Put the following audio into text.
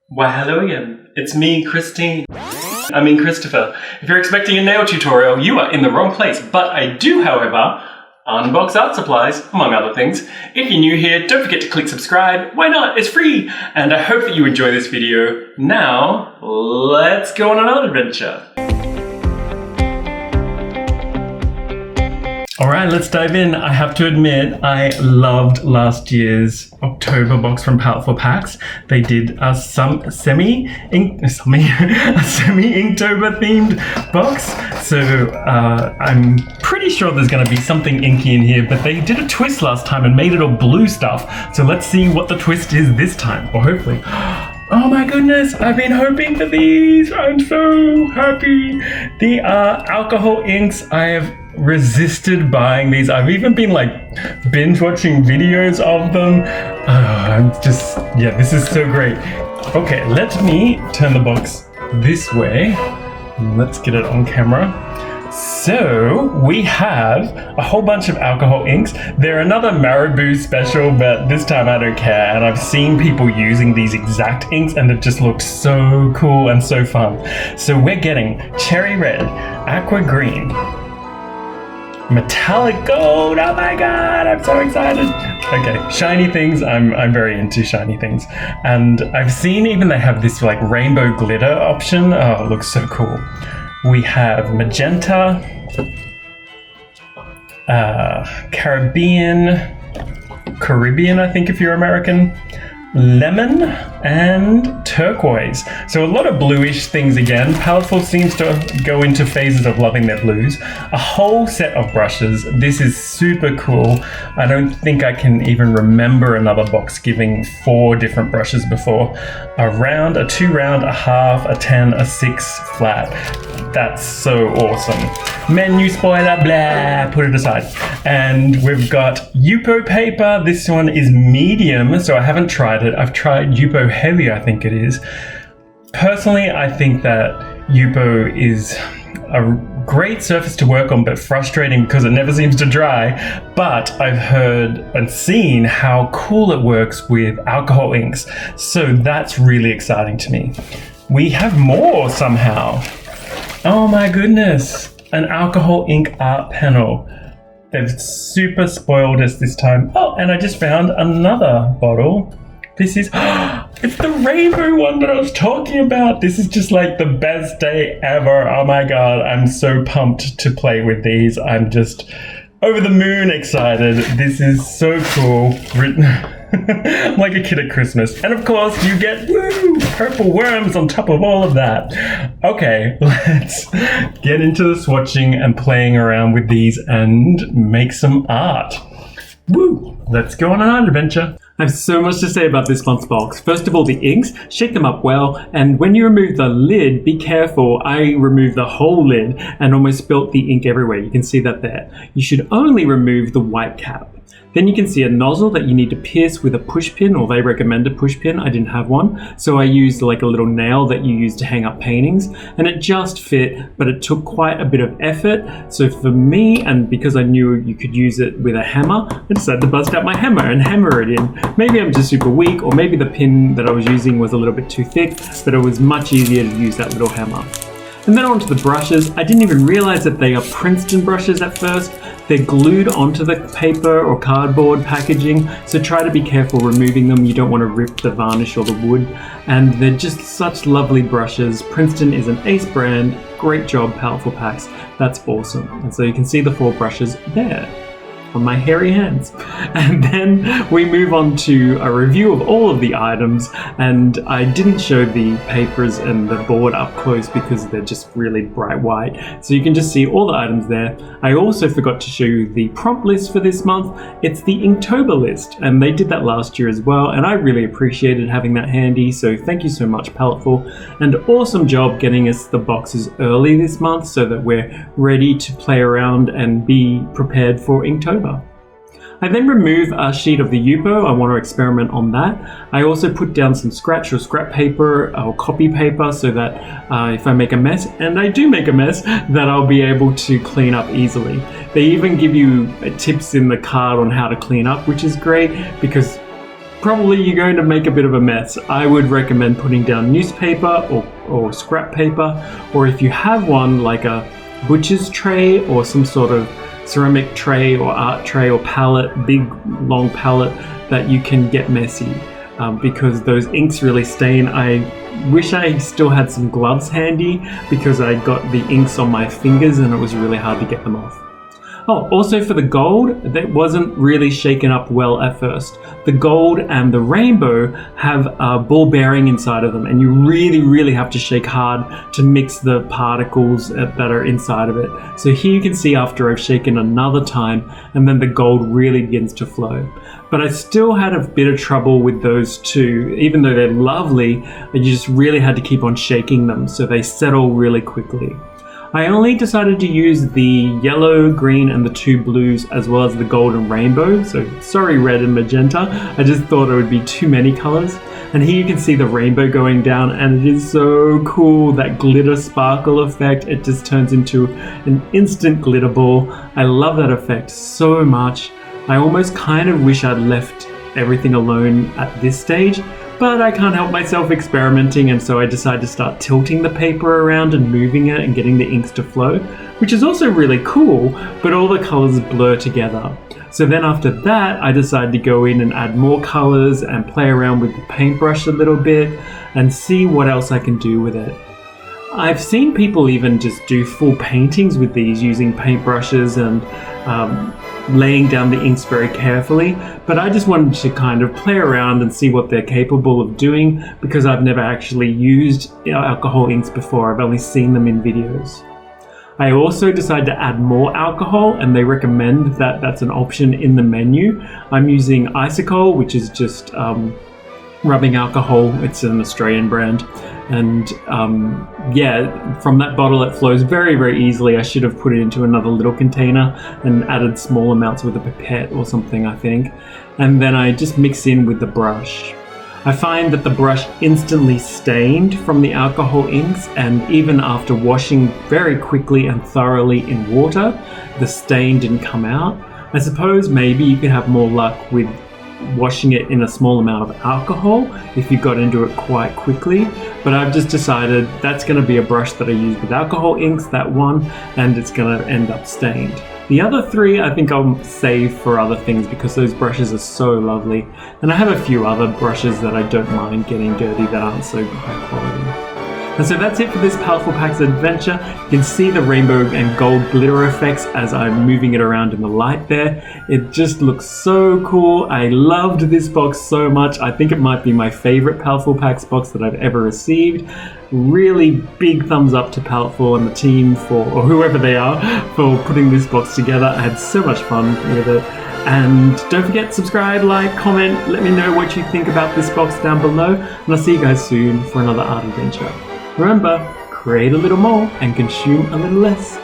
Why hello again, it's me, Christine. I mean Christopher. If you're expecting a nail tutorial, you are in the wrong place, but I do, however, unbox art supplies, among other things. If you're new here, don't forget to click subscribe. Why not? It's free! And I hope that you enjoy this video. Now, let's go on an art adventure. Alright, let's dive in. I have to admit, I loved last year's October box from Paletteful Packs. They did a semi-Inktober themed box. So I'm pretty sure there's going to be something inky in here, but they did a twist last time and made it all blue stuff. So let's see what the twist is this time, or hopefully. Oh my goodness, I've been hoping for these. I'm so happy. They are alcohol inks. I have resisted buying these. I've even been like binge watching videos of them. This is so great. Okay, let me turn the box this way. Let's get it on camera. So we have a whole bunch of alcohol inks. They're another Marabou special, but this time I don't care. And I've seen people using these exact inks and it just looks so cool and so fun. So we're getting cherry red, aqua green, metallic gold. Oh my god, I'm so excited. Okay, shiny things. I'm very into shiny things. And I've seen even they have this like rainbow glitter option. Oh, it looks so cool. We have magenta, Caribbean, I think if you're American, lemon, and turquoise. So a lot of bluish things again. Paletteful seems to go into phases of loving their blues. A whole set of brushes. This is super cool. I don't think I can even remember another box giving 4 different brushes before. A round, a 2 round, a half, a 10, a 6 flat. That's so awesome. Menu spoiler, blah, put it aside. And we've got Yupo paper. This one is medium, so I haven't tried it. I've tried Yupo heavy, I think it is. Personally, I think that Yupo is a great surface to work on, but frustrating because it never seems to dry. But I've heard and seen how cool it works with alcohol inks. So that's really exciting to me. We have more somehow. Oh my goodness, an alcohol ink art panel. They've super spoiled us this time. Oh, and I just found another bottle. This is, it's the rainbow one that I was talking about. This is just like the best day ever. Oh my god, I'm so pumped to play with these. I'm just over the moon excited. This is so cool. I'm like a kid at Christmas. And of course you get purple worms on top of all of that. Okay, let's get into the swatching and playing around with these and make some art. Woo! Let's go on an art adventure. I have so much to say about this month's box. First of all, the inks, shake them up well, and when you remove the lid, be careful. I removed the whole lid and almost spilt the ink everywhere. You can see that there. You should only remove the white cap. Then you can see a nozzle that you need to pierce with a push pin, or they recommend a push pin. I didn't have one, so I used like a little nail that you use to hang up paintings, and it just fit, but it took quite a bit of effort. So for me, and because I knew you could use it with a hammer, I decided to bust out my hammer and hammer it in. Maybe I'm just super weak, or maybe the pin that I was using was a little bit too thick, but it was much easier to use that little hammer. And then onto the brushes. I didn't even realize that they are Princeton brushes at first. They're glued onto the paper or cardboard packaging, so try to be careful removing them. You don't want to rip the varnish or the wood. And they're just such lovely brushes. Princeton is an ace brand. Great job, Paletteful Packs. That's awesome. And so you can see the 4 brushes there on my hairy hands. And then we move on to a review of all of the items, and I didn't show the papers and the board up close because they're just really bright white, so you can just see all the items there. I also forgot to show you the prompt list for this month. It's the Inktober list, and they did that last year as well, and I really appreciated having that handy, so thank you so much, Paletteful, and awesome job getting us the boxes early this month so that we're ready to play around and be prepared for Inktober. I then remove a sheet of the Yupo. I want to experiment on that. I also put down some scratch or scrap paper or copy paper so that if I make a mess, and I do make a mess, that I'll be able to clean up easily. They even give you tips in the card on how to clean up, which is great because probably you're going to make a bit of a mess. I would recommend putting down newspaper or scrap paper, or if you have one like a butcher's tray or some sort of ceramic tray or art tray or palette, big long palette, that you can get messy because those inks really stain. I wish I still had some gloves handy because I got the inks on my fingers and it was really hard to get them off. Oh, also for the gold, that wasn't really shaken up well at first. The gold and the rainbow have a ball bearing inside of them, and you really have to shake hard to mix the particles that are inside of it. So here you can see after I've shaken another time, and then the gold really begins to flow. But I still had a bit of trouble with those two. Even though they're lovely, you just really had to keep on shaking them so they settle really quickly. I only decided to use the yellow, green, and the two blues, as well as the gold and rainbow. So sorry, red and magenta. I just thought it would be too many colors. And here you can see the rainbow going down, and it is so cool. That glitter sparkle effect, it just turns into an instant glitter ball. I love that effect so much. I almost kind of wish I'd left everything alone at this stage, but I can't help myself experimenting, and so I decided to start tilting the paper around and moving it and getting the inks to flow, which is also really cool, but all the colors blur together. So then after that, I decided to go in and add more colors and play around with the paintbrush a little bit and see what else I can do with it. I've seen people even just do full paintings with these using paintbrushes and laying down the inks very carefully, but I just wanted to kind of play around and see what they're capable of doing because I've never actually used alcohol inks before. I've only seen them in videos. I also decided to add more alcohol, and they recommend that that's an option in the menu. I'm using Icicle, which is just rubbing alcohol. It's an Australian brand, and yeah, from that bottle it flows very easily. I should have put it into another little container and added small amounts with a pipette or something, I think, and then I just mix in with the brush. I find that the brush instantly stained from the alcohol inks, and even after washing very quickly and thoroughly in water, the stain didn't come out. I suppose maybe you could have more luck with washing it in a small amount of alcohol if you got into it quite quickly, but I've just decided that's going to be a brush that I use with alcohol inks, that one, and it's going to end up stained. The other three I think I'll save for other things because those brushes are so lovely, and I have a few other brushes that I don't mind getting dirty that aren't so high quality. And so that's it for this Paletteful Packs adventure. You can see the rainbow and gold glitter effects as I'm moving it around in the light there. It just looks so cool. I loved this box so much. I think it might be my favorite Paletteful Packs box that I've ever received. Really big thumbs up to Paletteful and the team or whoever they are, for putting this box together. I had so much fun with it. And don't forget, subscribe, like, comment, let me know what you think about this box down below. And I'll see you guys soon for another art adventure. Remember, create a little more and consume a little less.